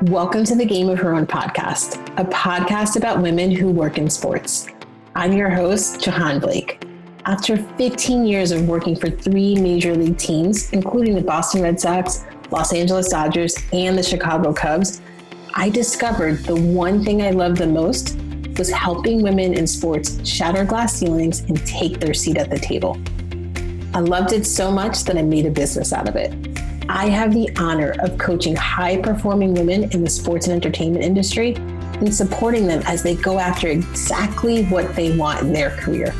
Welcome to the Game of Her Own podcast, a podcast about women who work in sports. I'm your host, Jahaan Blake. After 15 years of working for 3 major league teams, including the Boston Red Sox, Los Angeles Dodgers, and the Chicago Cubs, I discovered the one thing I loved the most was helping women in sports shatter glass ceilings and take their seat at the table. I loved it so much that I made a business out of it. I have the honor of coaching high-performing women in the sports and entertainment industry and supporting them as they go after exactly what they want in their career.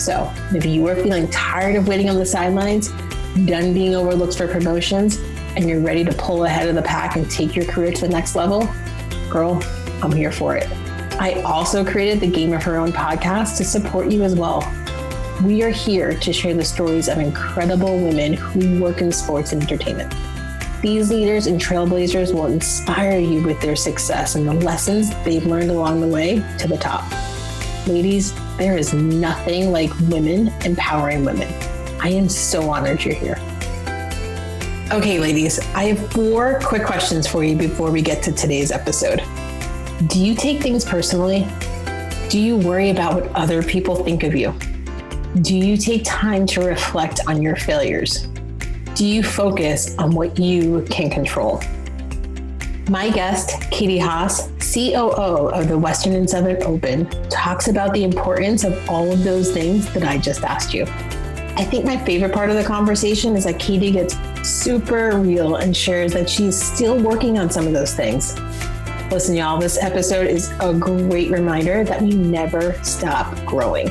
So if you are feeling tired of waiting on the sidelines, done being overlooked for promotions, and you're ready to pull ahead of the pack and take your career to the next level, girl, I'm here for it. I also created the Game of Her Own podcast to support you as well. We are here to share the stories of incredible women who work in sports and entertainment. These leaders and trailblazers will inspire you with their success and the lessons they've learned along the way to the top. Ladies, there is nothing like women empowering women. I am so honored you're here. Okay, ladies, I have 4 quick questions for you before we get to today's episode. Do you take things personally? Do you worry about what other people think of you? Do you take time to reflect on your failures? Do you focus on what you can control? My guest, Katie Haas, COO of the Western and Southern Open, talks about the importance of all of those things that I just asked you. I think my favorite part of the conversation is that Katie gets super real and shares that she's still working on some of those things. Listen, y'all, this episode is a great reminder that we never stop growing.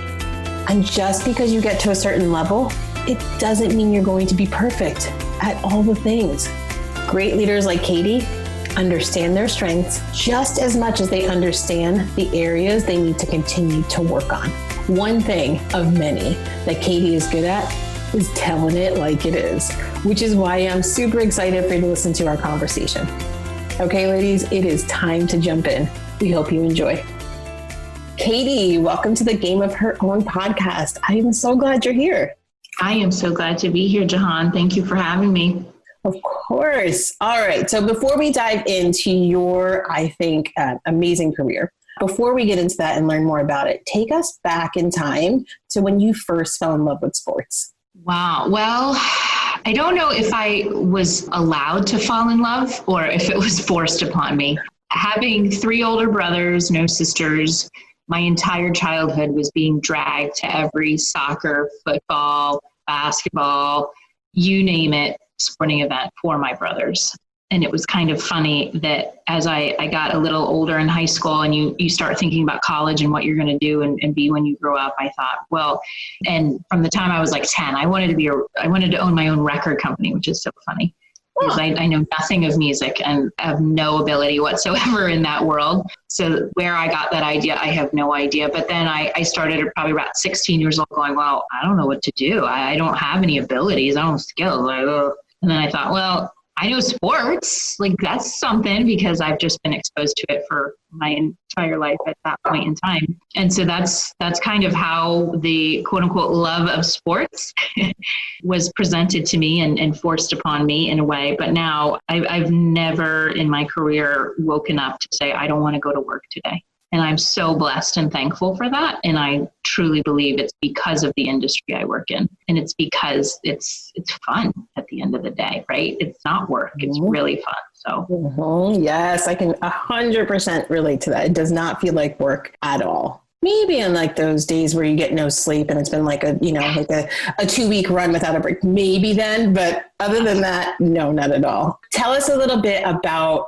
And just because you get to a certain level, it doesn't mean you're going to be perfect at all the things. Great leaders like Katie understand their strengths just as much as they understand the areas they need to continue to work on. One thing of many that Katie is good at is telling it like it is, which is why I'm super excited for you to listen to our conversation. Okay, ladies, it is time to jump in. We hope you enjoy. Katie, welcome to the Game of Her Own podcast. I am so glad you're here. I am so glad to be here, Jahaan. Thank you for having me. Of course. All right. So before we dive into your, I think, amazing career, before we get into that and learn more about it, take us back in time to when you first fell in love with sports. Wow. Well, I don't know if I was allowed to fall in love or if it was forced upon me. Having 3 older brothers, no sisters, my entire childhood was being dragged to every soccer, football, basketball, you name it, sporting event for my brothers. And it was kind of funny that as I got a little older in high school and you start thinking about college and what you're going to do and be when you grow up, I thought, well, and from the time I was like 10, I wanted to own my own record company, which is so funny. Because I know nothing of music and have no ability whatsoever in that world. So where I got that idea, I have no idea. But then I started at probably about 16 years old going, well, I don't know what to do. I don't have any abilities. I don't have skills. And then I thought, well, I know sports. Like that's something because I've just been exposed to it for my entire life at that point in time. And so that's kind of how the quote unquote love of sports was presented to me and forced upon me in a way. But now I've never in my career woken up to say, I don't want to go to work today. And I'm so blessed and thankful for that. And I truly believe it's because of the industry I work in. And it's because it's fun at the end of the day, right? It's not work. It's really fun. So Yes, I can 100% relate to that. It does not feel like work at all. Maybe in like those days where you get no sleep and it's been like a 2-week run without a break, maybe then, but other than that, no, not at all. Tell us a little bit about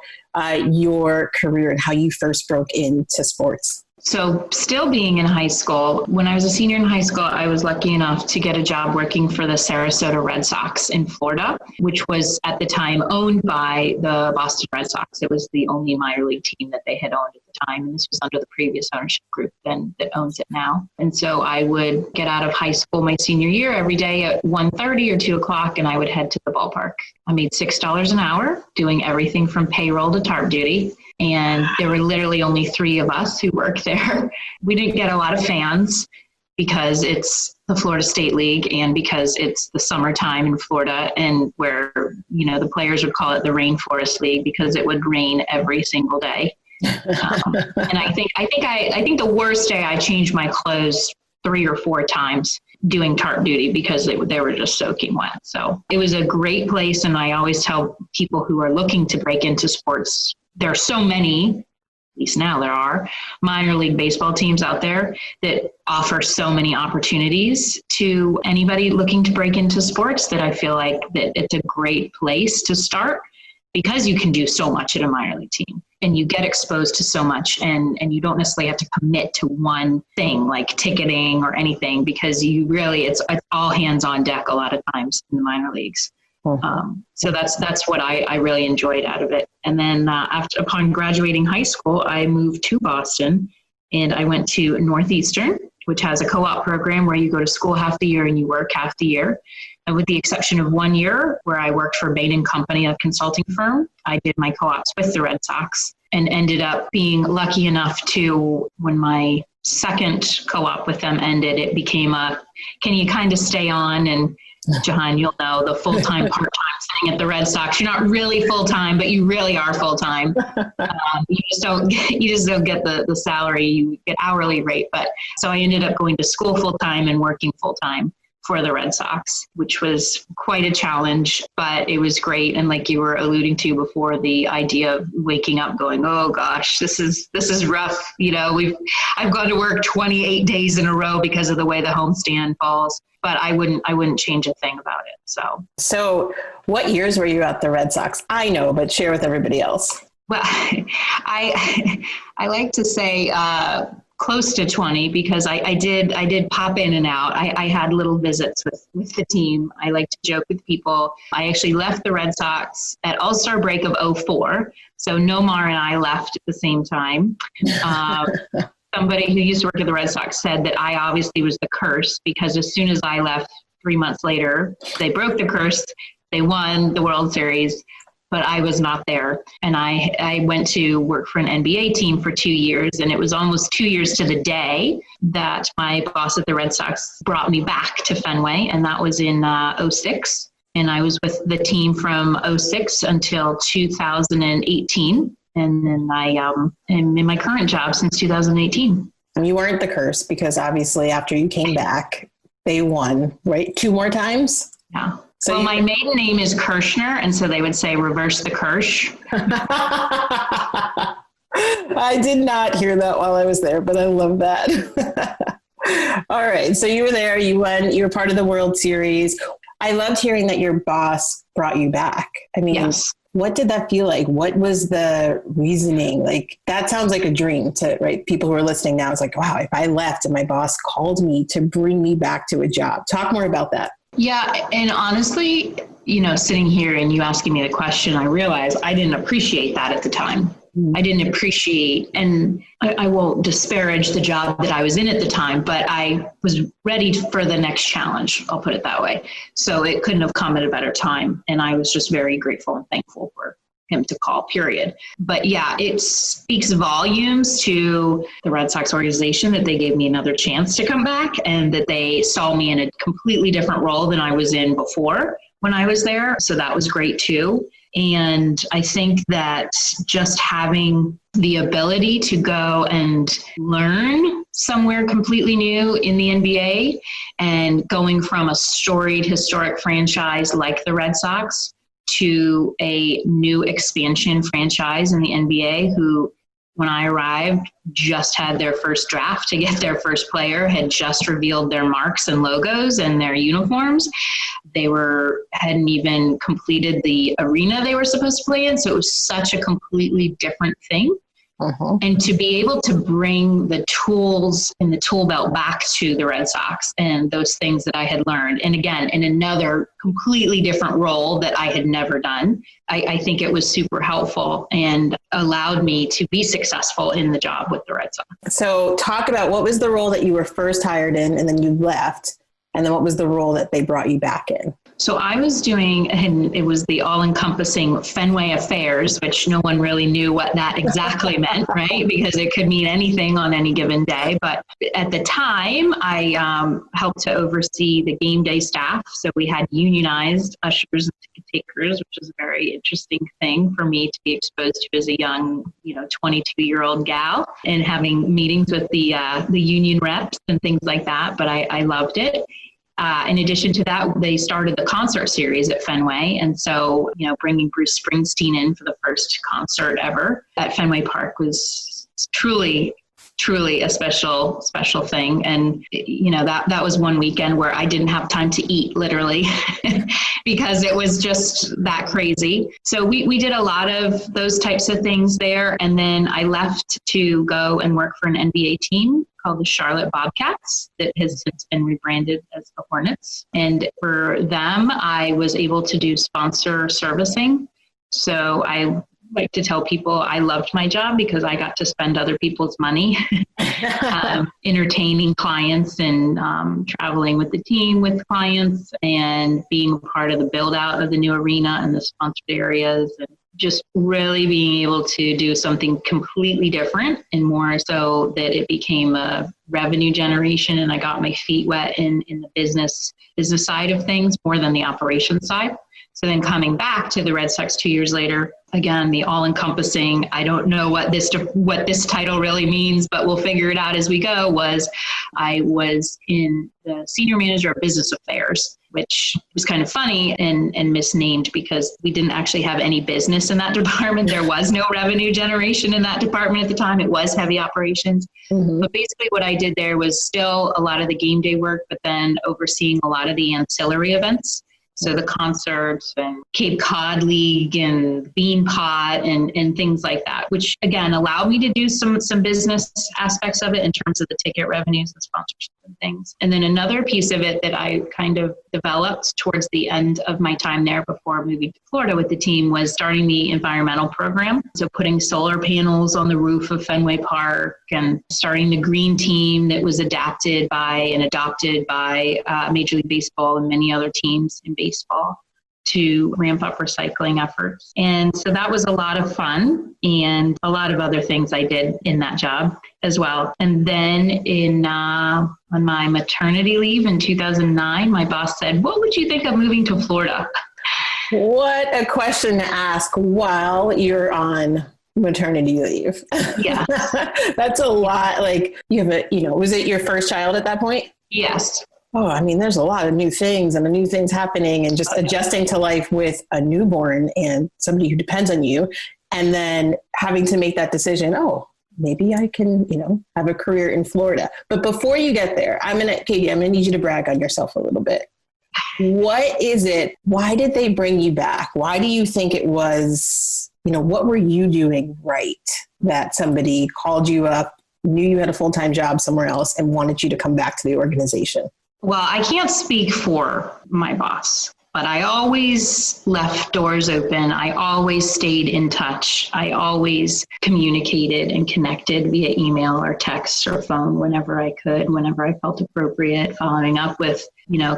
your career and how you first broke into sports. So still being in high school, when I was a senior in high school, I was lucky enough to get a job working for the Sarasota Red Sox in Florida, which was at the time owned by the Boston Red Sox. It was the only minor league team that they had owned at the time. And this was under the previous ownership group then that owns it now. And so I would get out of high school my senior year every day at 1:30 or 2 o'clock, and I would head to the ballpark. I made $6 an hour doing everything from payroll to tarp duty. And there were literally only 3 of us who worked there. We didn't get a lot of fans. because it's the Florida State League and because it's the summertime in Florida, and where, the players would call it the Rainforest League because it would rain every single day. And I think the worst day I changed my clothes 3 or 4 times doing tarp duty because they were just soaking wet. So it was a great place. And I always tell people who are looking to break into sports, there are so many, at least now there are, minor league baseball teams out there that offer so many opportunities to anybody looking to break into sports, that I feel like that it's a great place to start, because you can do so much at a minor league team and you get exposed to so much, and you don't necessarily have to commit to one thing like ticketing or anything, because it's all hands on deck a lot of times in the minor leagues. So that's what I really enjoyed out of it. And then upon graduating high school, I moved to Boston, and I went to Northeastern, which has a co-op program where you go to school half the year and you work half the year. And with the exception of 1 year where I worked for Bain & Company, a consulting firm, I did my co-ops with the Red Sox, and ended up being lucky enough to, when my second co-op with them ended, it became can you kind of stay on? And Jahaan, you'll know, the full-time, part-time thing at the Red Sox. You're not really full-time, but you really are full-time. You just don't get the salary, you get hourly rate. But so I ended up going to school full-time and working full-time for the Red Sox, which was quite a challenge, but it was great. And like you were alluding to before, the idea of waking up going, oh gosh, this is rough. I've gone to work 28 days in a row because of the way the homestand falls, but I wouldn't change a thing about it. So what years were you at the Red Sox? I know, but share with everybody else. Well, I like to say, close to 20, because I did pop in and out. I had little visits with the team. I like to joke with people. I actually left the Red Sox at All-Star break of 2004. So Nomar and I left at the same time. Somebody who used to work at the Red Sox said that I obviously was the curse, because as soon as I left 3 months later, they broke the curse. They won the World Series, but I was not there. And I went to work for an NBA team for 2 years, and it was almost 2 years to the day that my boss at the Red Sox brought me back to Fenway, and that was in 2006. And I was with the team from 2006 until 2018. And then I am in my current job since 2018. And you weren't the curse, because obviously after you came back, they won, right? 2 more times? Yeah. So my maiden name is Kirshner, and so they would say reverse the Kirsch. I did not hear that while I was there, but I love that. All right. So you were there, you won, you were part of the World Series. I loved hearing that your boss brought you back. I mean, yes. What did that feel like? What was the reasoning? Like, that sounds like a dream to, right? People who are listening now, it's like, wow, if I left and my boss called me to bring me back to a job. Talk more about that. Yeah. And honestly, sitting here and you asking me the question, I realized I didn't appreciate that at the time. I didn't appreciate, and I won't disparage the job that I was in at the time, but I was ready for the next challenge. I'll put it that way. So it couldn't have come at a better time. And I was just very grateful and thankful for him to call, period. But yeah, it speaks volumes to the Red Sox organization that they gave me another chance to come back, and that they saw me in a completely different role than I was in before when I was there. So that was great too. And I think that just having the ability to go and learn somewhere completely new in the NBA, and going from a storied, historic franchise like the Red Sox to a new expansion franchise in the NBA, who, when I arrived, just had their first draft to get their first player, had just revealed their marks and logos and their uniforms. They hadn't even completed the arena they were supposed to play in. So it was such a completely different thing. Uh-huh. And to be able to bring the tools in the tool belt back to the Red Sox, and those things that I had learned, and again, in another completely different role that I had never done, I think it was super helpful and allowed me to be successful in the job with the Red Sox. So talk about, what was the role that you were first hired in and then you left? And then what was the role that they brought you back in? So I was doing, and it was the all-encompassing Fenway Affairs, which no one really knew what that exactly meant, right? Because it could mean anything on any given day. But at the time, I helped to oversee the game day staff. So we had unionized ushers and ticket takers, which is a very interesting thing for me to be exposed to as a young, 22-year-old gal, and having meetings with the union reps and things like that. But I loved it. In addition to that, they started the concert series at Fenway. And so, bringing Bruce Springsteen in for the first concert ever at Fenway Park was truly a special thing. And, that was one weekend where I didn't have time to eat, literally, because it was just that crazy. So we did a lot of those types of things there. And then I left to go and work for an NBA team called the Charlotte Bobcats that has since been rebranded as the Hornets. And for them, I was able to do sponsor servicing. So I like to tell people I loved my job because I got to spend other people's money, entertaining clients and traveling with the team with clients and being a part of the build out of the new arena and the sponsored areas, and just really being able to do something completely different, and more so that it became a revenue generation and I got my feet wet in the business side of things more than the operations side. So then coming back to the Red Sox 2 years later, again, the all-encompassing, I don't know what this title really means, but we'll figure it out as we go, I was in the senior manager of business affairs, which was kind of funny and misnamed because we didn't actually have any business in that department. There was no revenue generation in that department at the time. It was heavy operations. Mm-hmm. But basically what I did there was still a lot of the game day work, but then overseeing a lot of the ancillary events. So the concerts and Cape Cod League and Bean Pot and things like that, which again allowed me to do some business aspects of it in terms of the ticket revenues and sponsorship and things. And then another piece of it that I kind of developed towards the end of my time there before moving to Florida with the team was starting the environmental program. So putting solar panels on the roof of Fenway Park and starting the green team that was adapted by and adopted by Major League Baseball and many other teams in baseball to ramp up recycling efforts. And so that was a lot of fun and a lot of other things I did in that job as well. And then on my maternity leave in 2009, my boss said, "What would you think of moving to Florida?" What a question to ask while you're on maternity leave. Yeah. That's a lot. Like you have was it your first child at that point? Yes. Oh, I mean, there's a lot of new things and the new things happening and just adjusting to life with a newborn and somebody who depends on you. And then having to make that decision, maybe I can, have a career in Florida. But before you get there, Katie, I'm going to need you to brag on yourself a little bit. What is it? Why did they bring you back? Why do you think it was, what were you doing right that somebody called you up, knew you had a full-time job somewhere else and wanted you to come back to the organization? Well, I can't speak for my boss, but I always left doors open. I always stayed in touch. I always communicated and connected via email or text or phone whenever I could, whenever I felt appropriate, following up with,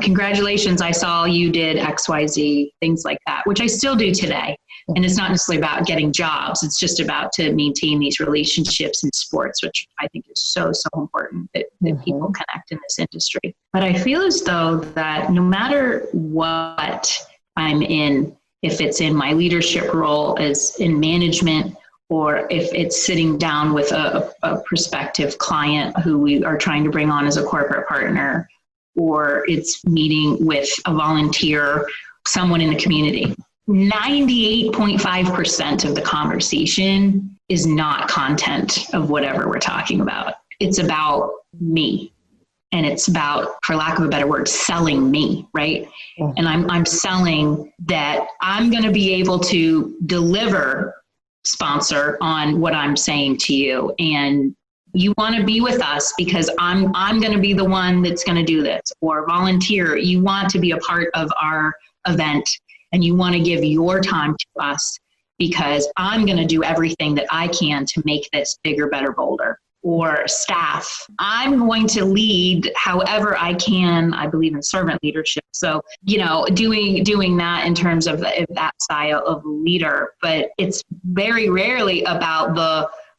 congratulations, I saw you did XYZ, things like that, which I still do today. And it's not necessarily about getting jobs. It's just about to maintain these relationships in sports, which I think is so, so important that people connect in this industry. But I feel as though that no matter what I'm in, if it's in my leadership role as in management, or if it's sitting down with a prospective client who we are trying to bring on as a corporate partner, or it's meeting with a volunteer, someone in the community, 98.5% of the conversation is not content of whatever we're talking about. It's about me. And it's about, for lack of a better word, selling me, right? Mm-hmm. And I'm selling that I'm going to be able to deliver, sponsor, on what I'm saying to you. And you want to be with us because I'm going to be the one that's going to do this. Or volunteer, you want to be a part of our event. And you want to give your time to us because I'm going to do everything that I can to make this bigger, better, bolder. or staff. I'm going to lead however I can. I believe in servant leadership. So, doing that in terms of that style of leader, but it's very rarely about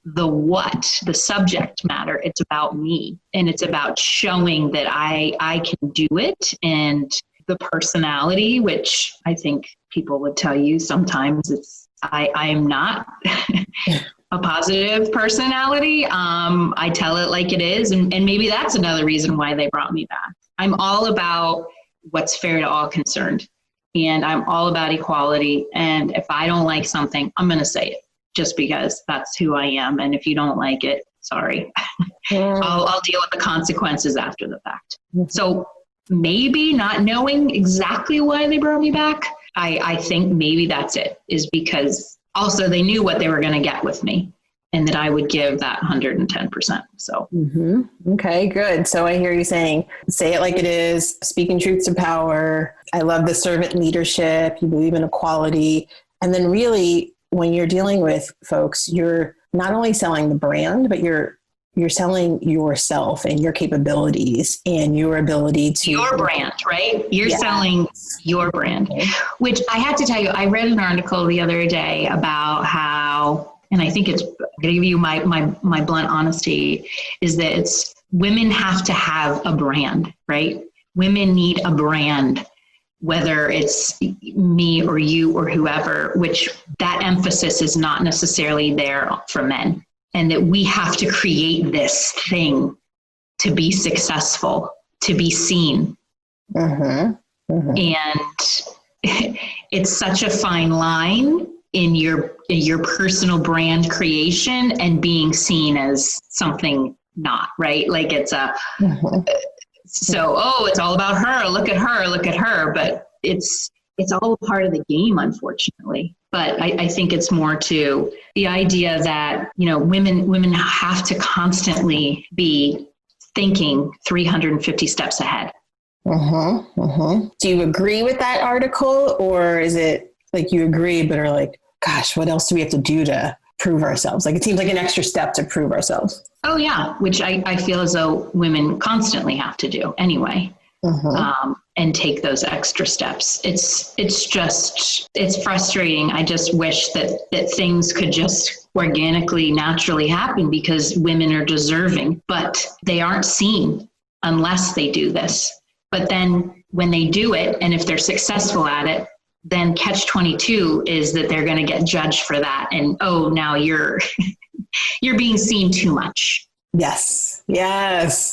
the what, the subject matter. It's about me, and it's about showing that I can do it. And the personality, which I think people would tell you sometimes I am not a positive personality. I tell it like it is. And maybe that's another reason why they brought me back. I'm all about what's fair to all concerned. And I'm all about equality. And if I don't like something, I'm going to say it just because that's who I am. And if you don't like it, sorry, I'll deal with the consequences after the fact. So maybe not knowing exactly why they brought me back, I think maybe that's it, is because also they knew what they were going to get with me and that I would give that 110%. So. Okay, good. So I hear you saying, say it like it is, speaking truth to power. I love the servant leadership. You believe in equality. And then really, when you're dealing with folks, you're not only selling the brand, but you're selling yourself and your capabilities and your ability to... Your brand, right? You're selling your brand, which I had to tell you, I read an article the other day about how, and I think it's going to give you my blunt honesty, is that it's women have to have a brand, right? Women need a brand, whether it's me or you or whoever, which that emphasis is not necessarily there for men. And that we have to create this thing to be successful, to be seen. And it's such a fine line in your personal brand creation and being seen as something not, right? Like it's it's all about her. Look at her. But it's all a part of the game, unfortunately. But I think it's more to the idea that, women have to constantly be thinking 350 steps ahead. Do you agree with that article, or is it like you agree, but are like, gosh, what else do we have to do to prove ourselves? Like it seems like an extra step to prove ourselves. Oh yeah. Which I feel as though women constantly have to do anyway. And take those extra steps. It's frustrating. I just wish that things could just organically, naturally happen because women are deserving, but they aren't seen unless they do this. But then when they do it, and if they're successful at it, then catch-22 is that they're going to get judged for that. And, now you're being seen too much. Yes.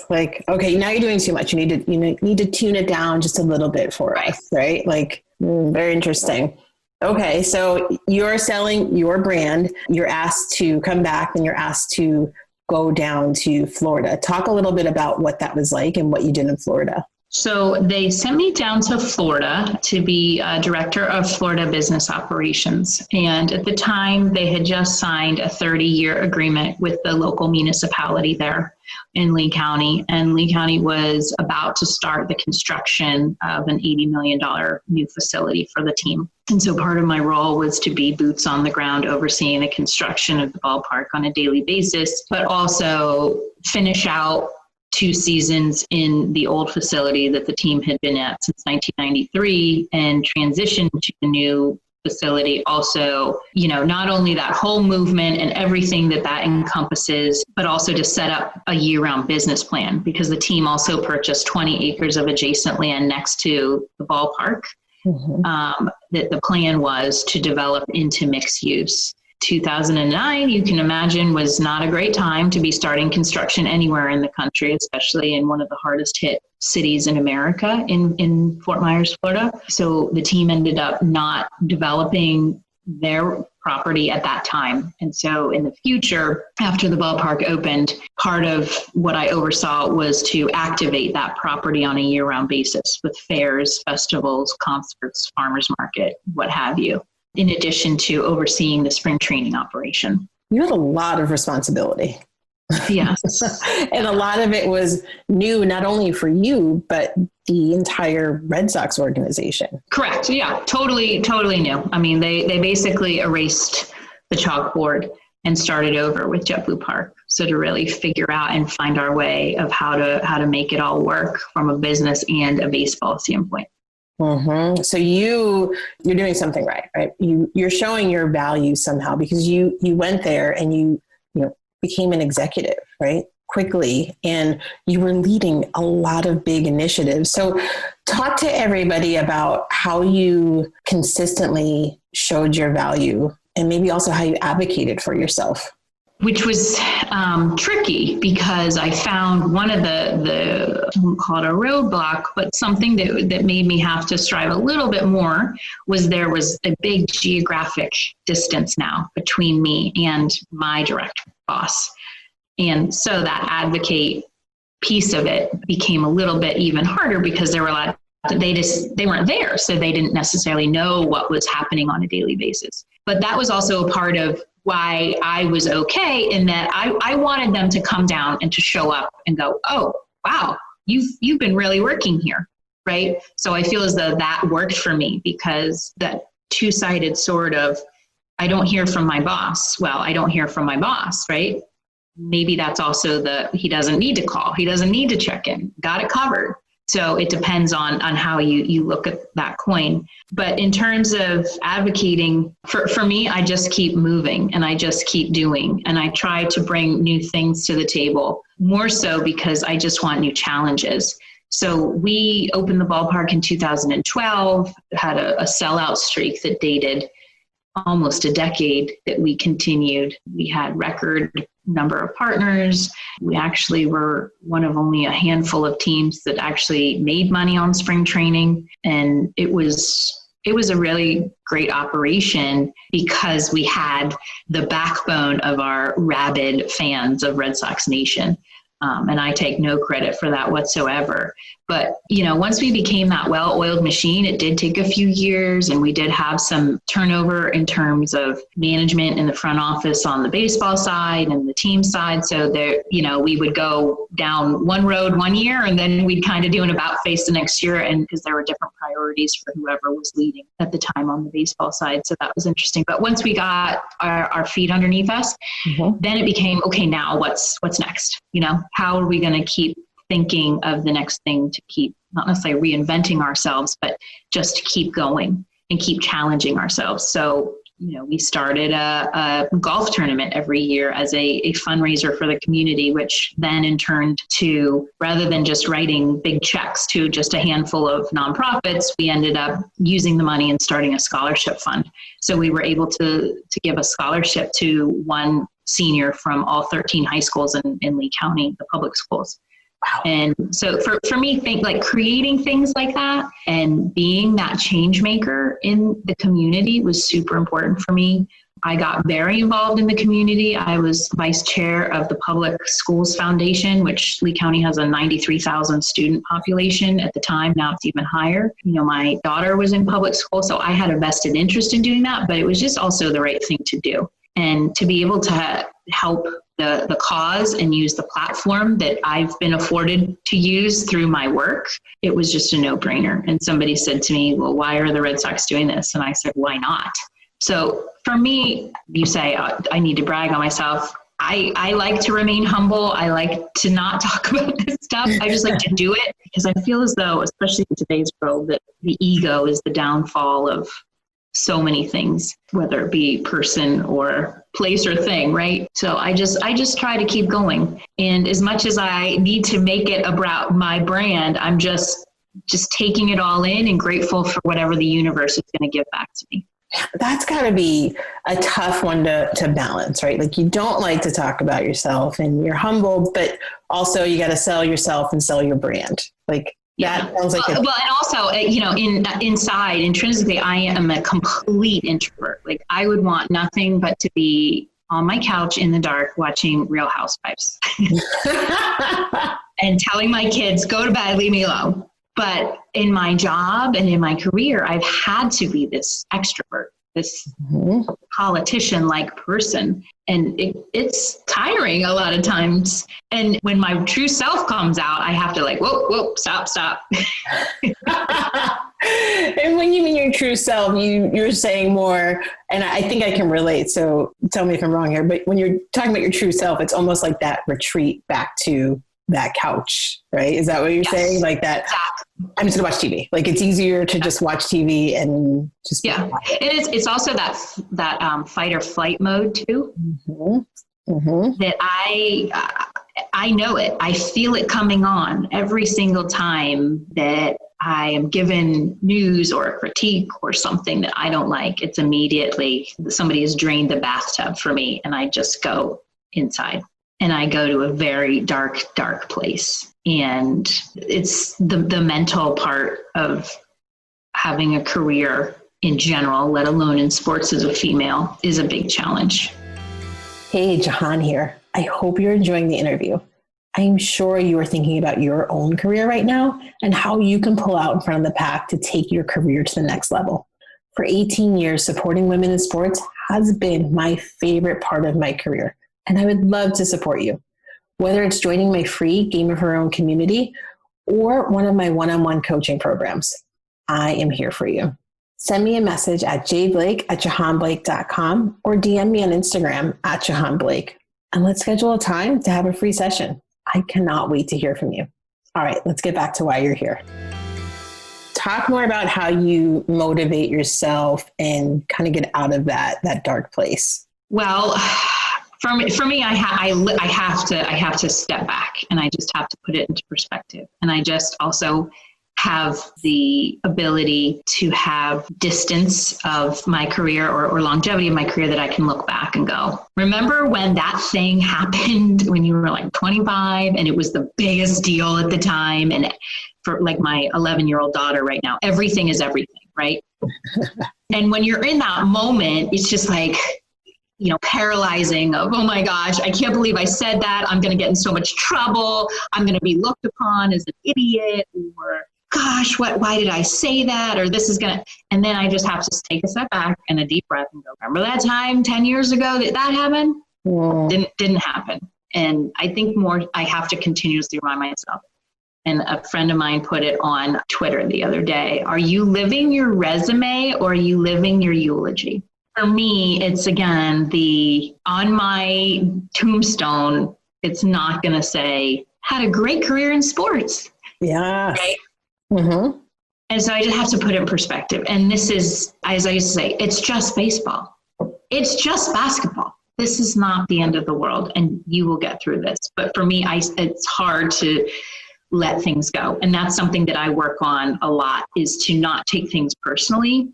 Like, okay, now you're doing too much. You need to tune it down just a little bit for us, right? Like, very interesting. Okay. So you're selling your brand. You're asked to come back and you're asked to go down to Florida. Talk a little bit about what that was like and what you did in Florida. So they sent me down to Florida to be director of Florida business operations. And at the time, they had just signed a 30-year agreement with the local municipality there in Lee County. And Lee County was about to start the construction of an $80 million new facility for the team. And so part of my role was to be boots on the ground, overseeing the construction of the ballpark on a daily basis, but also finish out 2 seasons in the old facility that the team had been at since 1993 and transition to the new facility. Also, not only that whole movement and everything that encompasses, but also to set up a year-round business plan, because the team also purchased 20 acres of adjacent land next to the ballpark. That the plan was to develop into mixed use. 2009, you can imagine, was not a great time to be starting construction anywhere in the country, especially in one of the hardest hit cities in America, in Fort Myers, Florida. So the team ended up not developing their property at that time. And so in the future, after the ballpark opened, part of what I oversaw was to activate that property on a year-round basis with fairs, festivals, concerts, farmers market, what have you, in addition to overseeing the spring training operation. You had a lot of responsibility. Yes. And a lot of it was new, not only for you, but the entire Red Sox organization. Correct. Yeah, totally new. I mean, they basically erased the chalkboard and started over with JetBlue Park. So to really figure out and find our way of how to make it all work from a business and a baseball standpoint. Mm-hmm. So you're doing something right? You're showing your value somehow, because you went there and you became an executive, right? Quickly, and you were leading a lot of big initiatives. So talk to everybody about how you consistently showed your value, and maybe also how you advocated for yourself. Which was tricky, because I found one of the I won't call it a roadblock, but something that made me have to strive a little bit more was there was a big geographic distance now between me and my direct boss. And so that advocate piece of it became a little bit even harder, because there were a lot, they weren't there. So they didn't necessarily know what was happening on a daily basis. But that was also a part of why I was okay, in that I wanted them to come down and to show up and go, oh, wow, you've been really working here, right? So I feel as though that worked for me, because that two-sided sort of, I don't hear from my boss. Well, I don't hear from my boss, right? Maybe that's also he doesn't need to call. He doesn't need to check in. Got it covered. So it depends on how you look at that coin. But in terms of advocating, for me, I just keep moving and I just keep doing. And I try to bring new things to the table, more so because I just want new challenges. So we opened the ballpark in 2012, had a sellout streak that dated almost a decade that we continued. We had record number of partners. We actually were one of only a handful of teams that actually made money on spring training. And it was a really great operation, because we had the backbone of our rabid fans of Red Sox Nation. And I take no credit for that whatsoever. But, once we became that well-oiled machine, it did take a few years, and we did have some turnover in terms of management in the front office on the baseball side and the team side. So there, we would go down one road one year, and then we'd kind of do an about face the next year, and because there were different priorities for whoever was leading at the time on the baseball side. So that was interesting. But once we got our feet underneath us, then it became, okay, now what's next? How are we going to keep thinking of the next thing to keep, not necessarily reinventing ourselves, but just to keep going and keep challenging ourselves. So, we started a golf tournament every year as a fundraiser for the community, which then turned to, rather than just writing big checks to just a handful of nonprofits, we ended up using the money and starting a scholarship fund. So we were able to give a scholarship to one senior from all 13 high schools in Lee County, the public schools. Wow. And so for me, creating things like that and being that change maker in the community was super important for me. I got very involved in the community. I was vice chair of the Public Schools Foundation, which Lee County has a 93,000 student population at the time. Now it's even higher. My daughter was in public school, so I had a vested interest in doing that, but it was just also the right thing to do. And to be able to help the cause and use the platform that I've been afforded to use through my work, it was just a no-brainer. And somebody said to me, well, why are the Red Sox doing this? And I said, why not? So for me, you say I need to brag on myself. I like to remain humble. I like to not talk about this stuff. I just like to do it, because I feel as though, especially in today's world, that the ego is the downfall of so many things, whether it be person or place or thing, right? So I just try to keep going. And as much as I need to make it about my brand, I'm just taking it all in and grateful for whatever the universe is going to give back to me. That's got to be a tough one to balance, right? Like, you don't like to talk about yourself and you're humble, but also you got to sell yourself and sell your brand. That sounds like and also, inside, intrinsically, I am a complete introvert. I would want nothing but to be on my couch in the dark watching Real Housewives and telling my kids, go to bed, leave me alone. But in my job and in my career, I've had to be this extrovert, this politician-like person. And it's tiring a lot of times. And when my true self comes out, I have to whoa, stop. And when you mean your true self, you're saying more, and I think I can relate. So tell me if I'm wrong here, but when you're talking about your true self, it's almost like that retreat back to that couch, right? Is that what you're saying? Like that, exactly. I'm just gonna watch TV. Like it's easier to just watch TV and just. Yeah. It's also that fight or flight mode too. Mm-hmm. Mm-hmm. That I know it. I feel it coming on every single time that I am given news or a critique or something that I don't like. It's immediately somebody has drained the bathtub for me, and I just go inside and I go to a very dark place. And it's the mental part of having a career in general, let alone in sports as a female, is a big challenge. Hey, Jahaan here. I hope you're enjoying the interview. I'm sure you are thinking about your own career right now and how you can pull out in front of the pack to take your career to the next level. For 18 years, supporting women in sports has been my favorite part of my career, and I would love to support you. Whether it's joining my free Game of Her Own community or one of my one-on-one coaching programs, I am here for you. Send me a message at jblake@jahaanblake.com or DM me on Instagram @jahaanblake, and let's schedule a time to have a free session. I cannot wait to hear from you. All right, let's get back to why you're here. Talk more about how you motivate yourself and kind of get out of that dark place. Well, for me, I have to step back, and I just have to put it into perspective. And I just also have the ability to have distance of my career or longevity of my career that I can look back and go, remember when that thing happened when you were like 25 and it was the biggest deal at the time? And for like my 11-year-old daughter right now, everything is everything, right? And when you're in that moment, it's just like, paralyzing of, oh my gosh, I can't believe I said that. I'm going to get in so much trouble. I'm going to be looked upon as an idiot, or gosh, why did I say that? Or this is going to, and then I just have to take a step back and a deep breath and go, remember that time 10 years ago that happened? Didn't happen. And I think I have to continuously remind myself. And a friend of mine put it on Twitter the other day. Are you living your resume or are you living your eulogy? For me, it's again, on my tombstone, it's not going to say, had a great career in sports. Yeah. Right? Mm-hmm. And so I just have to put it in perspective. And this is, as I used to say, it's just baseball. It's just basketball. This is not the end of the world, and you will get through this. But for me, it's hard to let things go. And that's something that I work on a lot, is to not take things personally.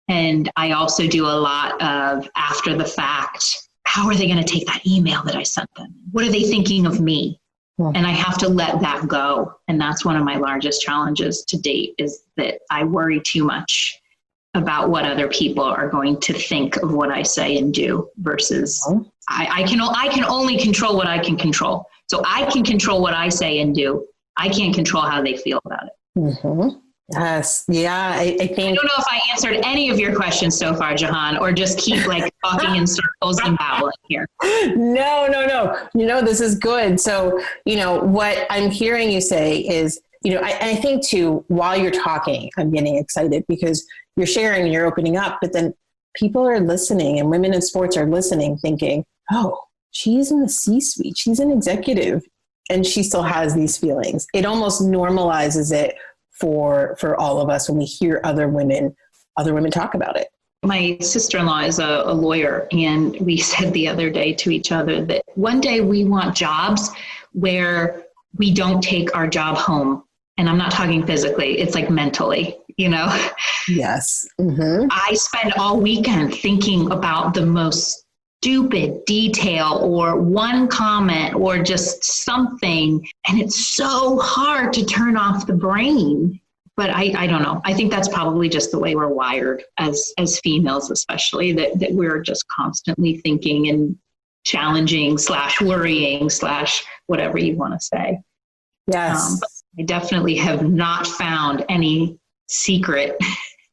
And I also do a lot of after the fact, how are they going to take that email that I sent them? What are they thinking of me? And I have to let that go. And that's one of my largest challenges to date, is that I worry too much about what other people are going to think of what I say and do versus I can only control what I can control. So I can control what I say and do. I can't control how they feel about it. Mm-hmm. Yes. Yeah. I think. I don't know if I answered any of your questions so far, Jahaan, or just keep talking in circles and babbling here. No. This is good. So, what I'm hearing you say is, I think too, while you're talking, I'm getting excited because you're sharing and you're opening up, but then people are listening, and women in sports are listening thinking, oh, she's in the C-suite, she's an executive, and she still has these feelings. It almost normalizes it for all of us when we hear other women talk about it. My sister-in-law is a lawyer, and we said the other day to each other that one day we want jobs where we don't take our job home. And I'm not talking physically, it's like mentally, Yes. Mm-hmm. I spend all weekend thinking about the most stupid detail or one comment or just something. And it's so hard to turn off the brain. But I don't know. I think that's probably just the way we're wired as females, especially that we're just constantly thinking and challenging / worrying / whatever you want to say. Yes. But I definitely have not found any secret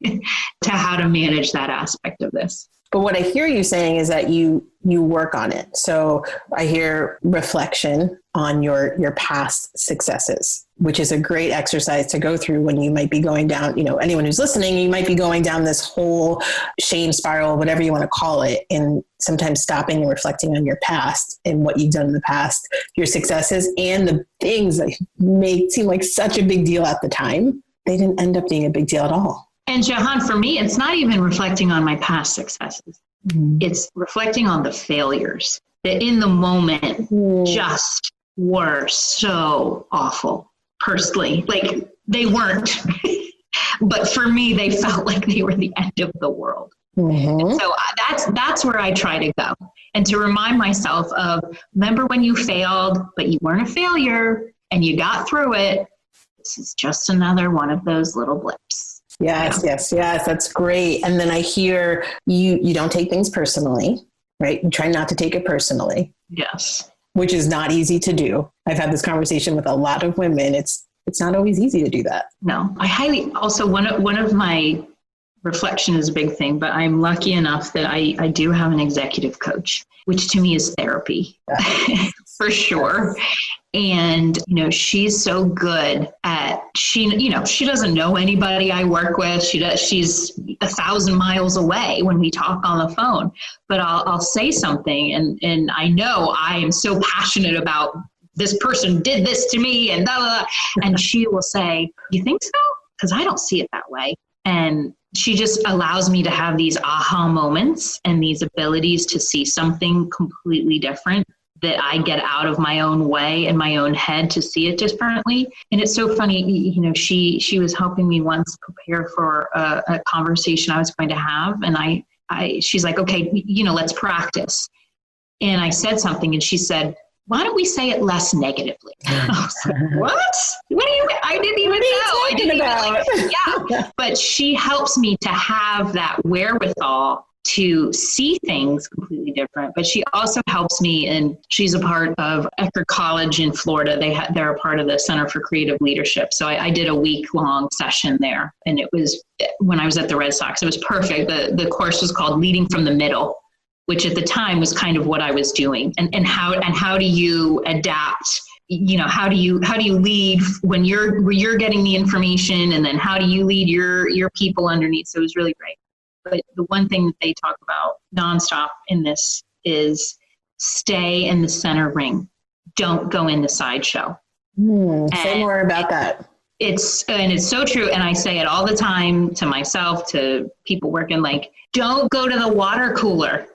to how to manage that aspect of this. But what I hear you saying is that you work on it. So I hear reflection on your past successes, which is a great exercise to go through when you might be going down, anyone who's listening, you might be going down this whole shame spiral, whatever you want to call it. And sometimes stopping and reflecting on your past and what you've done in the past, your successes and the things that may seem like such a big deal at the time, they didn't end up being a big deal at all. And Jahaan, for me, it's not even reflecting on my past successes. It's reflecting on the failures that in the moment just were so awful personally. Like they weren't, but for me, they felt like they were the end of the world. And so that's where I try to go, and to remind myself of, remember when you failed, but you weren't a failure and you got through it. This is just another one of those little blips. Yes. That's great. And then I hear you don't take things personally, right? You try not to take it personally. Yes. Which is not easy to do. I've had this conversation with a lot of women. It's not always easy to do that. No, I highly, also one of my reflection is a big thing, but I'm lucky enough that I do have an executive coach, which to me is therapy for sure. And, she's so good at, she doesn't know anybody I work with. She's 1,000 miles away when we talk on the phone, but I'll say something and I know I am so passionate about this person did this to me and blah, blah, blah. And she will say, you think so? Because I don't see it that way. And she just allows me to have these aha moments and these abilities to see something completely different, that I get out of my own way and my own head to see it differently. And it's so funny, she was helping me once prepare for a conversation I was going to have. And she's like, okay, let's practice. And I said something and she said, why don't we say it less negatively? I was like, what? What do you, I didn't even know. But she helps me to have that wherewithal to see things completely different. But she also helps me, and she's a part of Eckerd College in Florida. They're a part of the Center for Creative Leadership. So I did a week-long session there, and it was when I was at the Red Sox. It was perfect. The course was called Leading from the Middle, which at the time was kind of what I was doing. And how do you adapt? How do you lead when you're getting the information, and then how do you lead your people underneath? So it was really great. But the one thing that they talk about nonstop in this is stay in the center ring. Don't go in the sideshow. Say more about that. It's so true. And I say it all the time to myself, to people working, like, don't go to the water cooler.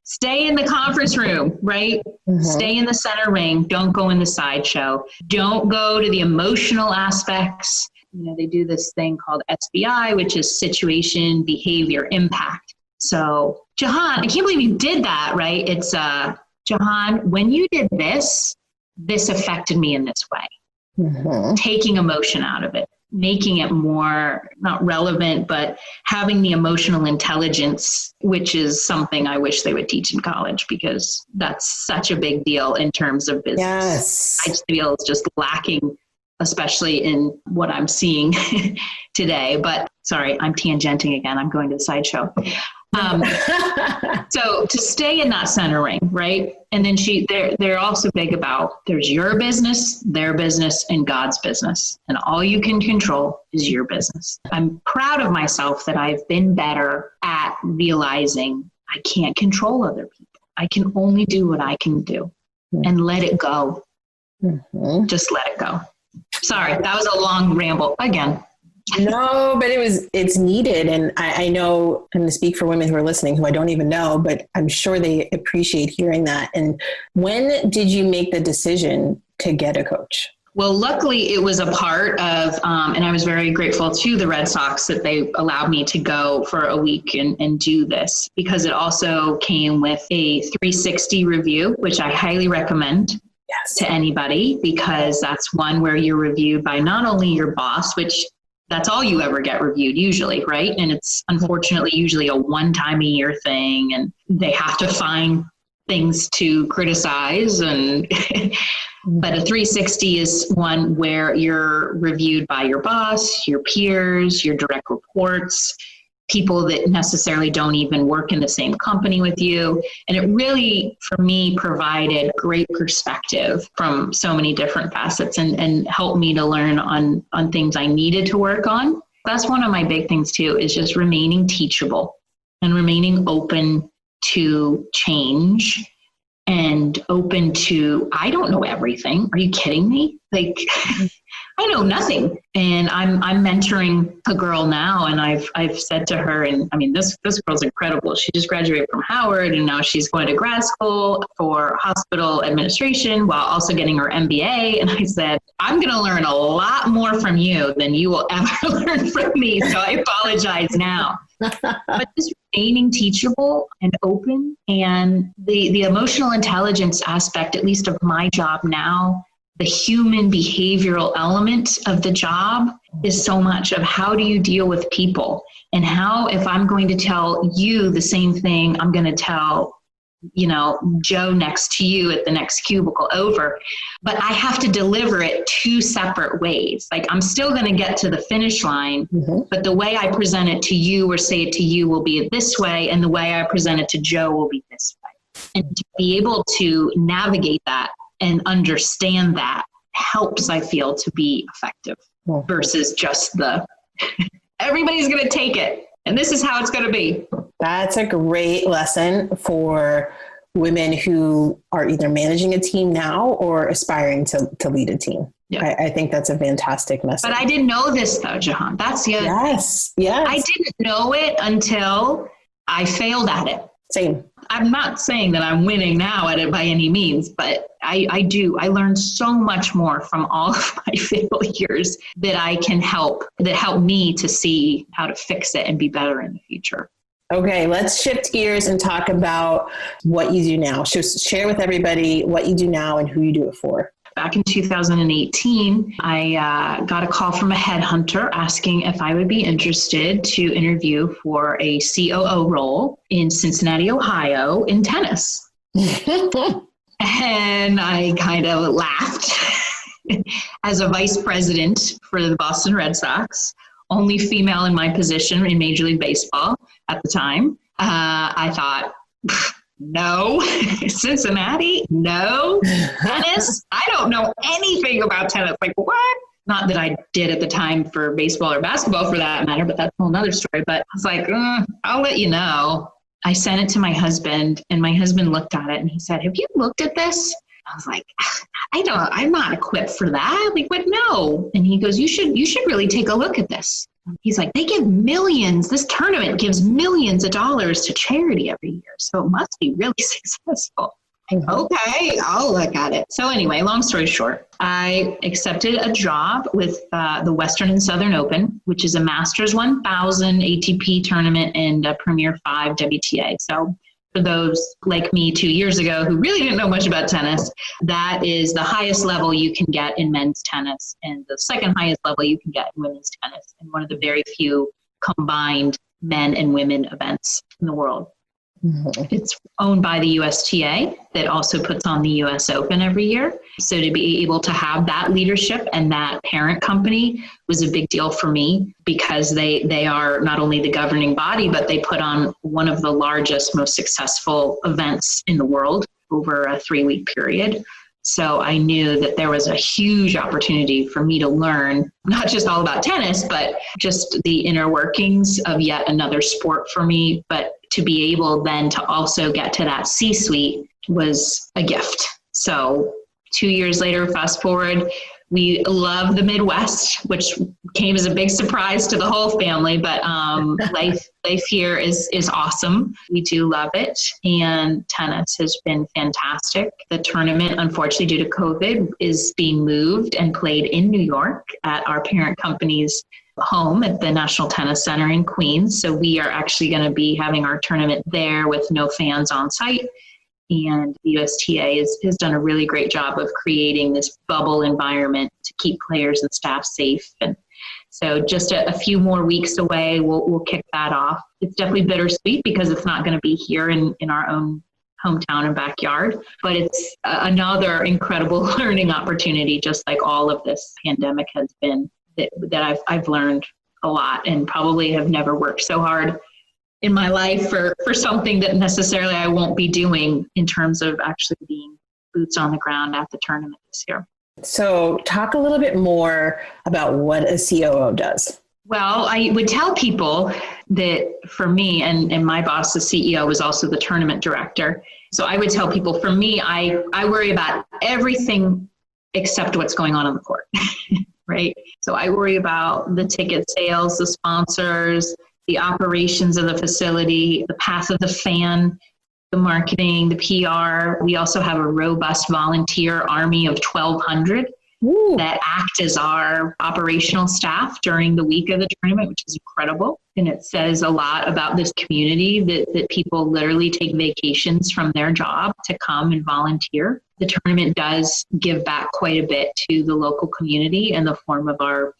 Stay in the conference room, right? Stay in the center ring. Don't go in the sideshow. Don't go to the emotional aspects. They do this thing called SBI, which is situation, behavior, impact. So Jahaan, I can't believe you did that, right? It's Jahaan, when you did this affected me in this way. Taking emotion out of it, making it more, not relevant, but having the emotional intelligence, which is something I wish they would teach in college, because that's such a big deal in terms of business. Yes. I just feel it's just lacking, especially in what I'm seeing today. But sorry, I'm tangenting again. I'm going to the sideshow. So to stay in that center ring, right? And then they're also big about, there's your business, their business, and God's business. And all you can control is your business. I'm proud of myself that I've been better at realizing I can't control other people. I can only do what I can do, and let it go. Just let it go. Sorry, that was a long ramble again. No, but it's needed. And I know I'm going to speak for women who are listening who I don't even know, but I'm sure they appreciate hearing that. And when did you make the decision to get a coach? Well, luckily it was a part of, and I was very grateful to the Red Sox that they allowed me to go for a week and do this, because it also came with a 360 review, which I highly recommend. Yes. To anybody, because that's one where you're reviewed by not only your boss, which that's all you ever get reviewed usually, right? And it's unfortunately usually a one-time a year thing, and they have to find things to criticize. And but a 360 is one where you're reviewed by your boss, your peers, your direct reports. people that necessarily don't even work in the same company with you. And it really, for me, provided great perspective from so many different facets and helped me to learn on things I needed to work on. That's one of my big things too, is just remaining teachable and remaining open to change and open to, I don't know everything. Are you kidding me? Like, I know nothing. And I'm mentoring a girl now, and I've said to her, and I mean, this girl's incredible. She just graduated from Howard, and now she's going to grad school for hospital administration while also getting her MBA. And I said, I'm going to learn a lot more from you than you will ever learn from me. So I apologize now. But just remaining teachable and open, and the emotional intelligence aspect, at least of my job now, the human behavioral element of the job is so much of how do you deal with people, and how, if I'm going to tell you the same thing I'm going to tell, Joe next to you at the next cubicle over, but I have to deliver it two separate ways. Like, I'm still going to get to the finish line, but the way I present it to you or say it to you will be this way, and the way I present it to Joe will be this way. And to be able to navigate that and understand that helps, I feel, to be effective versus just everybody's going to take it and this is how it's going to be. That's a great lesson for women who are either managing a team now or aspiring to lead a team. Yeah. I think that's a fantastic message. But I didn't know this though, Jahaan. That's the other thing. Yes. I didn't know it until I failed at it. Same. I'm not saying that I'm winning now at it by any means, but I do. I learned so much more from all of my failures that help me to see how to fix it and be better in the future. Okay, let's shift gears and talk about what you do now. So share with everybody what you do now and who you do it for. Back in 2018, I got a call from a headhunter asking if I would be interested to interview for a COO role in Cincinnati, Ohio, in tennis. And I kind of laughed. As a vice president for the Boston Red Sox, only female in my position in Major League Baseball at the time, I thought, no. Cincinnati? No. Tennis? I don't know anything about tennis. Like, what? Not that I did at the time for baseball or basketball for that matter, but that's a whole nother story. But I was like, I'll let you know. I sent it to my husband, and my husband looked at it and he said, have you looked at this? I was like, I'm not equipped for that. Like, what? No. And he goes, you should really take a look at this. He's like, they give millions. This tournament gives millions of dollars to charity every year. So it must be really successful. Okay, I'll look at it. So anyway, long story short, I accepted a job with the Western and Southern Open, which is a Masters 1000 ATP tournament and a Premier 5 WTA. So for those like me 2 years ago who really didn't know much about tennis, that is the highest level you can get in men's tennis and the second highest level you can get in women's tennis, and one of the very few combined men and women events in the world. It's owned by the USTA that also puts on the US Open every year. So to be able to have that leadership and that parent company was a big deal for me, because they are not only the governing body, but they put on one of the largest, most successful events in the world over a 3-week period. So I knew that there was a huge opportunity for me to learn not just all about tennis, but just the inner workings of yet another sport for me. But to be able then to also get to that C-suite was a gift. So 2 years later, fast forward, we love the Midwest, which came as a big surprise to the whole family, but life here is awesome. We do love it, and tennis has been fantastic. The tournament, unfortunately, due to COVID, is being moved and played in New York at our parent company's home at the National Tennis Center in Queens. So we are actually going to be having our tournament there with no fans on site. And the USTA has done a really great job of creating this bubble environment to keep players and staff safe. And so just a few more weeks away, we'll kick that off. It's definitely bittersweet because it's not going to be here in our own hometown and backyard, but it's another incredible learning opportunity, just like all of this pandemic has been, that I've learned a lot and probably have never worked so hard in my life for something that necessarily I won't be doing in terms of actually being boots on the ground at the tournament this year. So talk a little bit more about what a COO does. Well, I would tell people that for me, and my boss, the CEO, was also the tournament director. So I would tell people, for me, I worry about everything except what's going on the court, right? So I worry about the ticket sales, the sponsors, the operations of the facility, the path of the fan, the marketing, the PR. We also have a robust volunteer army of 1,200 that act as our operational staff during the week of the tournament, which is incredible. And it says a lot about this community that people literally take vacations from their job to come and volunteer. The tournament does give back quite a bit to the local community in the form of our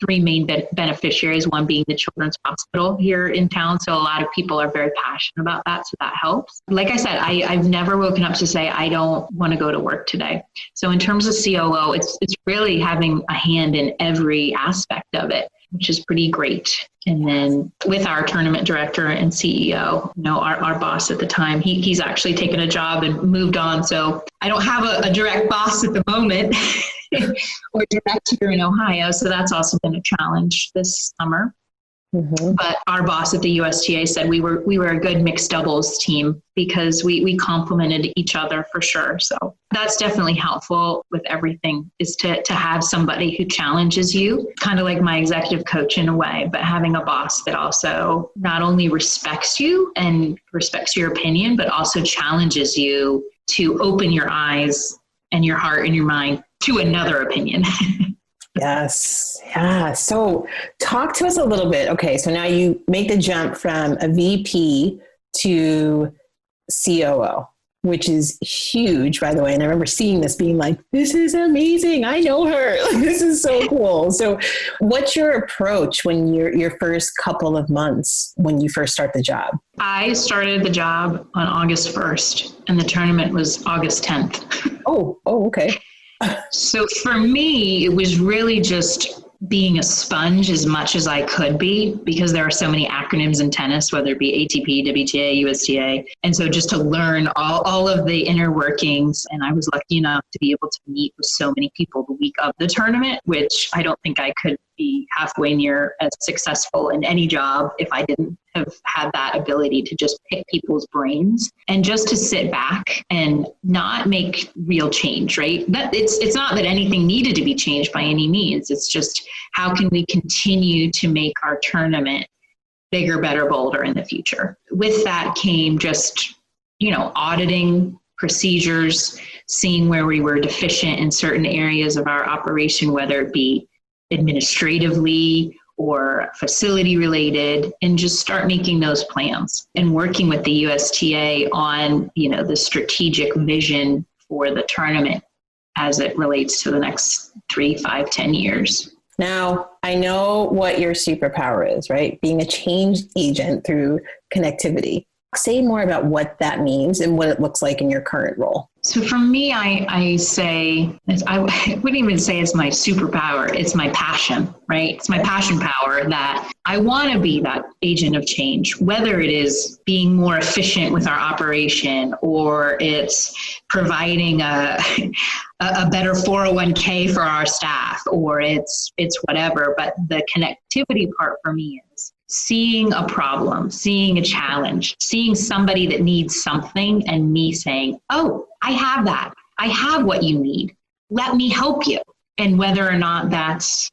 three main beneficiaries, one being the Children's Hospital here in town. So a lot of people are very passionate about that. So that helps. Like I said, I've never woken up to say, I don't want to go to work today. So in terms of COO, it's really having a hand in every aspect of it, which is pretty great. And then with our tournament director and CEO, our boss at the time, he's actually taken a job and moved on. So I don't have a direct boss at the moment or direct here in Ohio. So that's also been a challenge this summer. Mm-hmm. But our boss at the USTA said we were a good mixed doubles team because we complemented each other for sure. So that's definitely helpful with everything, is to have somebody who challenges you, kind of like my executive coach in a way, but having a boss that also not only respects you and respects your opinion, but also challenges you to open your eyes and your heart and your mind to another opinion. Yes. Yeah. So talk to us a little bit. Okay. So now you make the jump from a VP to COO, which is huge, by the way. And I remember seeing this being like, this is amazing. I know her. Like, this is so cool. So what's your approach when your first couple of months, when you first start the job? I started the job on August 1st and the tournament was August 10th. Oh, okay. So for me, it was really just being a sponge as much as I could be, because there are so many acronyms in tennis, whether it be ATP, WTA, USTA. And so just to learn all of the inner workings. And I was lucky enough to be able to meet with so many people the week of the tournament, which I don't think I could be halfway near as successful in any job if I didn't have had that ability to just pick people's brains and just to sit back and not make real change, right? It's not that anything needed to be changed by any means. It's just, how can we continue to make our tournament bigger, better, bolder in the future? With that came just, auditing procedures, seeing where we were deficient in certain areas of our operation, whether it be administratively or facility related, and just start making those plans and working with the USTA on, the strategic vision for the tournament as it relates to the next 3, 5, 10 years. Now, I know what your superpower is, right? Being a change agent through connectivity. Say more about what that means and what it looks like in your current role. So for me, I say, I wouldn't even say it's my superpower. It's my passion, right? It's my passion power that I want to be that agent of change, whether it is being more efficient with our operation, or it's providing a better 401k for our staff, or it's whatever. But the connectivity part for me is seeing a problem, seeing a challenge, seeing somebody that needs something, and me saying, oh, I have that. I have what you need. Let me help you. And whether or not that's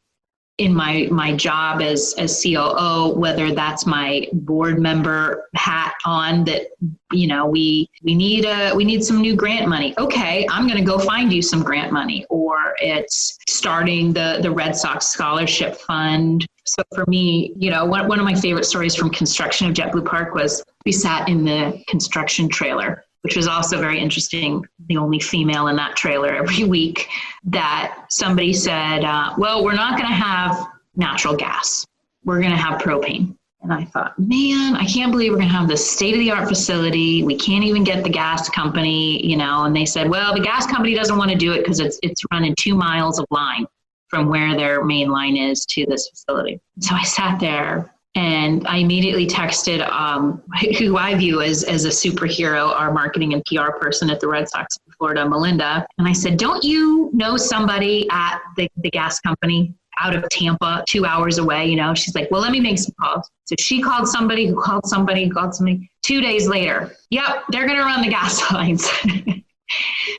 in my job as COO, whether that's my board member hat on, that, we need some new grant money. Okay, I'm going to go find you some grant money. Or it's starting the Red Sox scholarship fund. So for me, one of my favorite stories from construction of JetBlue Park was we sat in the construction trailer, which was also very interesting, the only female in that trailer every week, that somebody said, well, we're not going to have natural gas. We're going to have propane. And I thought, man, I can't believe we're going to have this state-of-the-art facility. We can't even get the gas company, and they said, well, the gas company doesn't want to do it because it's running 2 miles of line from where their main line is to this facility. So I sat there and I immediately texted who I view as a superhero, our marketing and PR person at the Red Sox in Florida, Melinda. And I said, don't you know somebody at the gas company out of Tampa, 2 hours away? You know, she's like, well, let me make some calls. So she called somebody who called somebody who called somebody. 2 days later, yep, they're going to run the gas lines.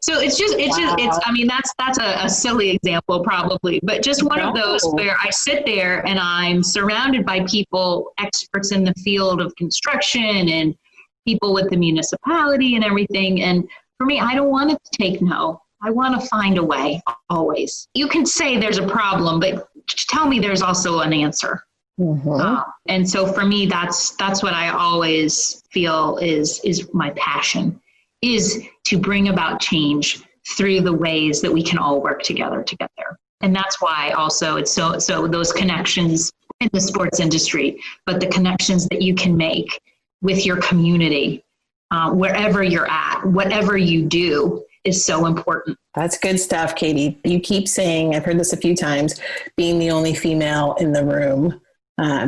So I mean, that's a silly example probably, but just one of those where I sit there and I'm surrounded by people, experts in the field of construction and people with the municipality and everything. And for me, I don't want to take no. I want to find a way always. You can say there's a problem, but tell me there's also an answer. Mm-hmm. And so for me, that's what I always feel is my passion, is to bring about change through the ways that we can all work together to get there. And that's why also it's so those connections in the sports industry, but the connections that you can make with your community, wherever you're at, whatever you do, is so important. That's good stuff, Katie. You keep saying, I've heard this a few times, being the only female in the room,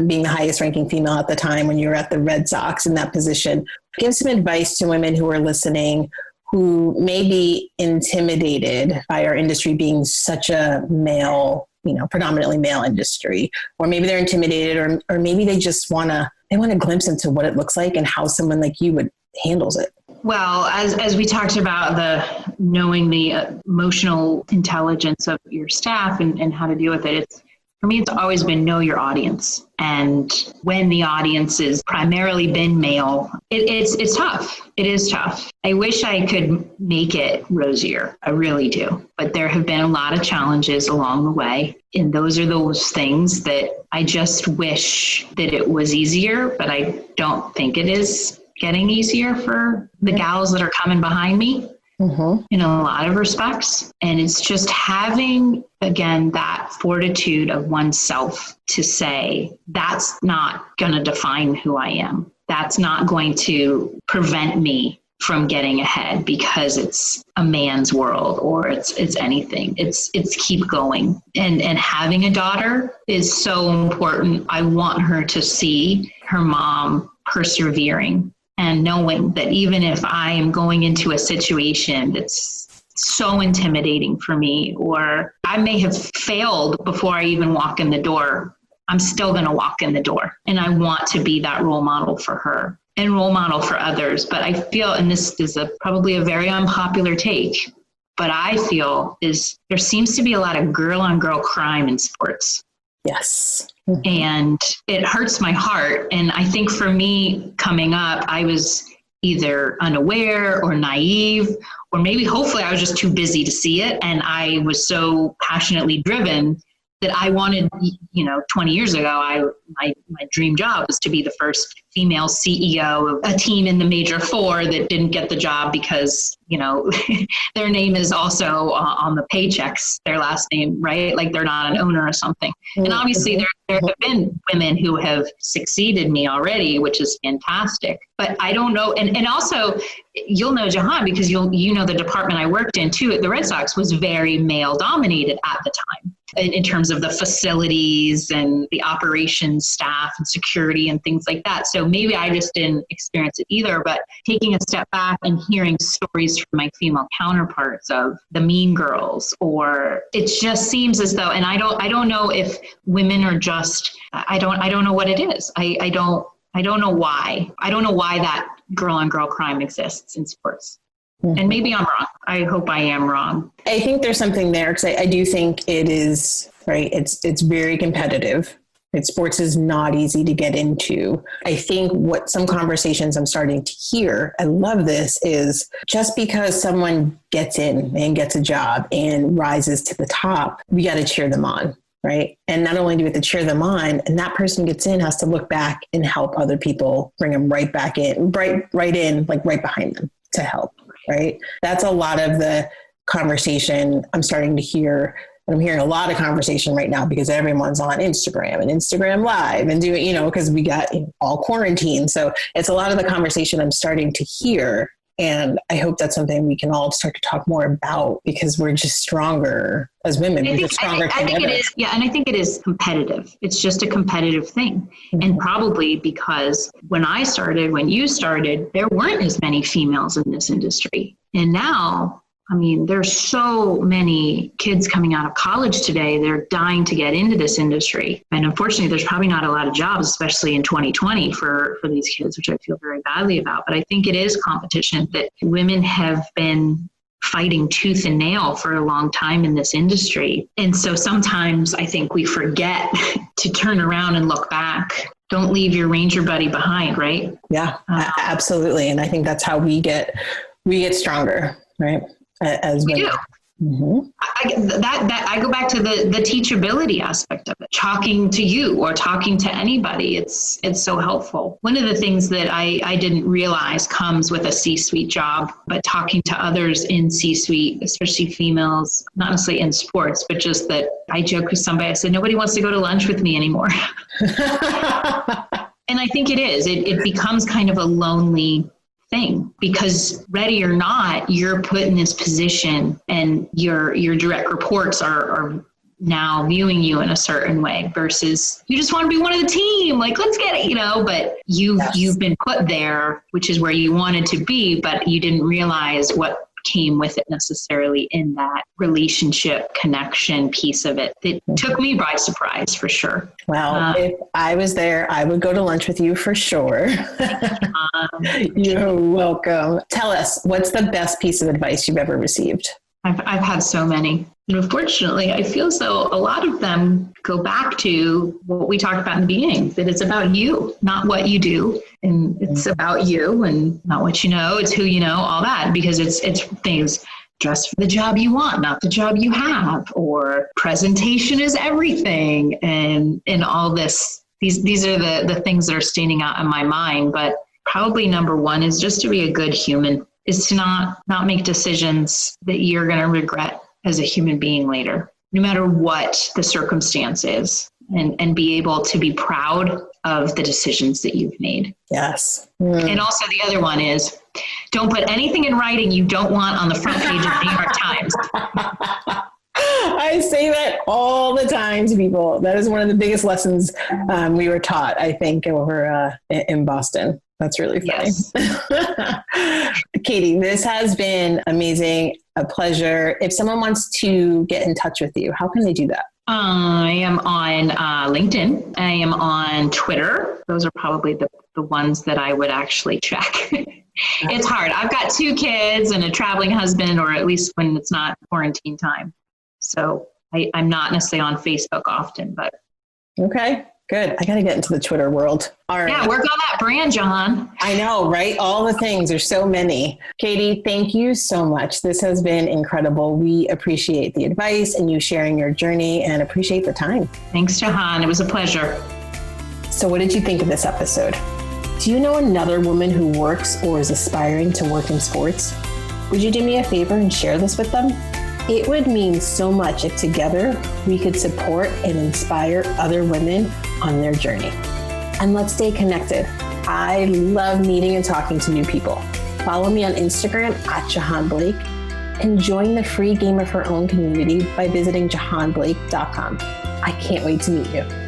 being the highest ranking female at the time when you were at the Red Sox in that position. Give some advice to women who are listening who may be intimidated by our industry being such a male, predominantly male industry, or maybe they're intimidated, or maybe they just want a glimpse into what it looks like and how someone like you handles it. Well, as we talked about knowing the emotional intelligence of your staff and how to deal with it, for me, it's always been know your audience. And when the audience is primarily been male, it's tough. It is tough. I wish I could make it rosier. I really do. But there have been a lot of challenges along the way. And those are those things that I just wish that it was easier, but I don't think it is getting easier for the gals that are coming behind me. Mm-hmm. In a lot of respects. And it's just having, again, that fortitude of oneself to say, that's not going to define who I am. That's not going to prevent me from getting ahead because it's a man's world or it's anything. It's keep going. And having a daughter is so important. I want her to see her mom persevering and knowing that even if I am going into a situation that's so intimidating for me, or I may have failed before I even walk in the door, I'm still going to walk in the door. And I want to be that role model for her and role model for others. But I feel, and this is probably a very unpopular take, but I feel there seems to be a lot of girl on girl crime in sports. Yes. And it hurts my heart. And I think for me coming up, I was either unaware or naive, or maybe hopefully I was just too busy to see it. And I was so passionately driven that I wanted, 20 years ago, my dream job was to be the first female CEO of a team in the Major Four that didn't get the job because, their name is also on the paychecks, their last name, right? Like they're not an owner or something. Mm-hmm. And obviously there have been women who have succeeded me already, which is fantastic. But I don't know. And also you'll know Jahaan because you know the department I worked in too at the Red Sox was very male dominated at the time in terms of the facilities and the operations staff and security and things like that. So maybe I just didn't experience it either, but taking a step back and hearing stories from my female counterparts of the mean girls, or it just seems as though, and I don't know if women are just, I don't know what it is. I don't know why. I don't know why that girl on girl crime exists in sports. Mm-hmm. And maybe I'm wrong. I hope I am wrong. I think there's something there because I do think it is, right? It's very competitive. Sports is not easy to get into. I think what some conversations I'm starting to hear, I love this, is just because someone gets in and gets a job and rises to the top, we got to cheer them on. Right. And not only do we have to cheer them on, and that person gets in has to look back and help other people, bring them right back in, right in, like right behind them to help. Right. That's a lot of the conversation I'm starting to hear. And I'm hearing a lot of conversation right now because everyone's on Instagram and Instagram Live and doing, because we got all quarantine. So it's a lot of the conversation I'm starting to hear And I hope that's something we can all start to talk more about, because we're just stronger as women. We're just stronger together. I think it is. Yeah. And I think it is competitive. It's just a competitive thing. Mm-hmm. And probably because when you started, there weren't as many females in this industry. And now, I mean, there's so many kids coming out of college today. They're dying to get into this industry. And unfortunately, there's probably not a lot of jobs, especially in 2020 for these kids, which I feel very badly about. But I think it is competition that women have been fighting tooth and nail for a long time in this industry. And so sometimes I think we forget to turn around and look back. Don't leave your Ranger buddy behind, right? Yeah, absolutely. And I think that's how we get stronger, right? As women. Mm-hmm. I go back to the teachability aspect of it. Talking to you or talking to anybody, it's so helpful. One of the things that I didn't realize comes with a C-suite job, but talking to others in C-suite, especially females, not necessarily in sports, but just that I joke with somebody, I said, nobody wants to go to lunch with me anymore. And I think it is. It becomes kind of a lonely thing, because ready or not, you're put in this position and your direct reports are now viewing you in a certain way, versus you just want to be one of the team, like, let's get it, but you've been put there, which is where you wanted to be, but you didn't realize what came with it necessarily in that relationship connection piece of it. It took me by surprise, for sure. Well, if I was there, I would go to lunch with you for sure. You're welcome. Tell us, what's the best piece of advice you've ever received? I've had so many. And unfortunately, I feel so a lot of them go back to what we talked about in the beginning, that it's about you, not what you do. And it's about you and not what you know, it's who you know, all that, because it's things, dress for the job you want, not the job you have, or presentation is everything. And all this, these are the things that are standing out in my mind. But probably number one is just to be a good human, is to not make decisions that you're going to regret as a human being later, no matter what the circumstance is, and be able to be proud of the decisions that you've made. Yes. And also the other one is, don't put anything in writing you don't want on the front page of the New York Times. I say that all the time to people. That is one of the biggest lessons we were taught, I think, over in Boston. That's really funny. Yes. Katie, this has been amazing, a pleasure. If someone wants to get in touch with you, how can they do that? I am on LinkedIn. I am on Twitter. Those are probably the ones that I would actually check. It's hard. I've got 2 kids and a traveling husband, or at least when it's not quarantine time. So I'm not necessarily on Facebook often, but. Okay. Good. I got to get into the Twitter world. All right. Yeah, work on that brand, Jahaan. I know, right? All the things. There's so many. Katie, thank you so much. This has been incredible. We appreciate the advice and you sharing your journey, and appreciate the time. Thanks, Jahaan. It was a pleasure. So what did you think of this episode? Do you know another woman who works or is aspiring to work in sports? Would you do me a favor and share this with them? It would mean so much if together we could support and inspire other women on their journey. And let's stay connected. I love meeting and talking to new people. Follow me on Instagram at Jahaan Blake, and join the free Game of Her Own community by visiting jahaanblake.com. I can't wait to meet you.